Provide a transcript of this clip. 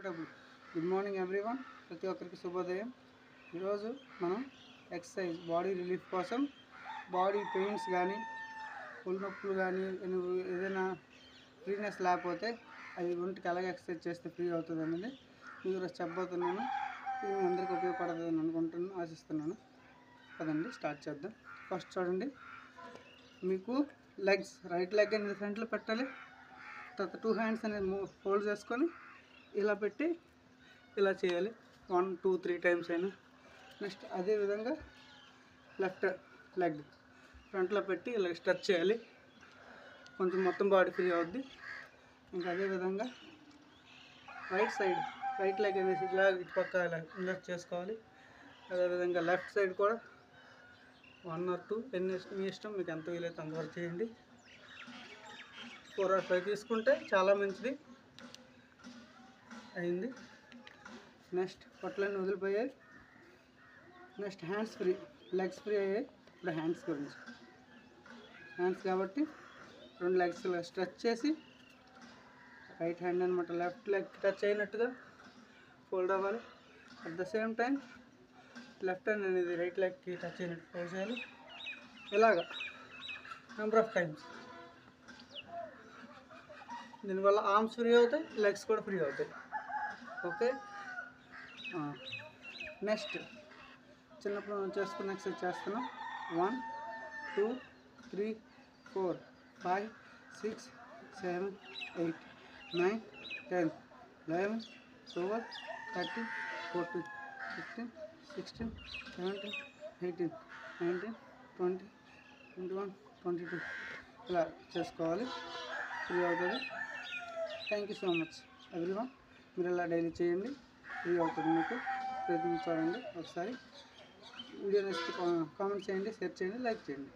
Comfortable. Good morning everyone, ప్రతి ఒక్కరికి శుభోదయం. ఈరోజు మనం ఎక్సర్సైజ్ బాడీ రిలీఫ్ కోసం, బాడీ పెయిన్స్ కానీ ఒళ్ళు నొప్పులు కానీ ఏదైనా ఫ్రీనెస్ లేకపోతే అవి ఒంటికి ఎలాగ ఎక్సర్సైజ్ చేస్తే ఫ్రీ అవుతుంది అనేది ఈరోజు చెప్పబోతున్నాను. ఇది మీ అందరికీ ఉపయోగపడుతుందని అనుకుంటున్నాను, ఆశిస్తున్నాను. కదండి, స్టార్ట్ చేద్దాం. ఫస్ట్ చూడండి, మీకు లెగ్స్ రైట్ లెగ్ అనేది ఫ్రంట్లో పెట్టాలి. తర్వాత 2 హ్యాండ్స్ అనేది ఫోల్డ్ చేసుకొని ఇలా పెట్టి ఇలా చేయాలి 1, 2, 3 టైమ్స్ అయినా. నెక్స్ట్ అదేవిధంగా లెఫ్ట్ లెగ్ ఫ్రంట్లో పెట్టి ఇలా స్ట్రెచ్ చేయాలి, కొంచెం మొత్తం బాడీ ఫ్రీ అవుద్ది. ఇంకా అదేవిధంగా రైట్ లెగ్ అనేది ఇలా ఇటు పక్క ఇలా ఇన్వర్ట్ చేసుకోవాలి. అదేవిధంగా లెఫ్ట్ సైడ్ కూడా 1 or 2 మీ ఇష్టం, మీకు ఎంత వీలైతే అంతవరకు చేయండి. 4 or 5 తీసుకుంటే చాలా మంచిది. అయింది. నెక్స్ట్ పొట్లన్నీ వదిలిపోయాయి. Next hands free, legs free అయ్యాయి. ఇప్పుడు హ్యాండ్స్ గురించి, హ్యాండ్స్ కాబట్టి 2 లెగ్స్ స్ట్రెచ్ చేసి రైట్ హ్యాండ్ అనమాట లెఫ్ట్ లెగ్ టచ్ అయినట్టుగా ఫోల్డ్ అవ్వాలి. At the same time left hand అనేది రైట్ లెగ్కి టచ్ అయినట్టు ఫోల్డ్ చేయాలి. ఇలాగా నెంబర్ ఆఫ్ టైమ్స్. దీనివల్ల ఆర్మ్స్ ఫ్రీ అవుతాయి, లెగ్స్ కూడా ఫ్రీ అవుతాయి. ఓకే. నెక్స్ట్ చిన్నప్పుడు మనం చేసుకున్న ఎక్సర్సైజ్ చేస్తున్నాం. 1, 2, 3, 4, 5, 6, 7, 8, 9, 10, 11, 12, 13, 14, 15, 16, 17, 18, 19, 20, 21, 22 ఇలా చేసుకోవాలి. ఫ్రీ అవుతుంది. Thank you so much everyone. మీరు ఇలా డైలీ చేయండి, ఫ్రీ అవుతుంది మీకు. ప్రయత్నించండి. ఒకసారి వీడియో నచ్చితే కామెంట్ చేయండి, షేర్ చేయండి, లైక్ చేయండి.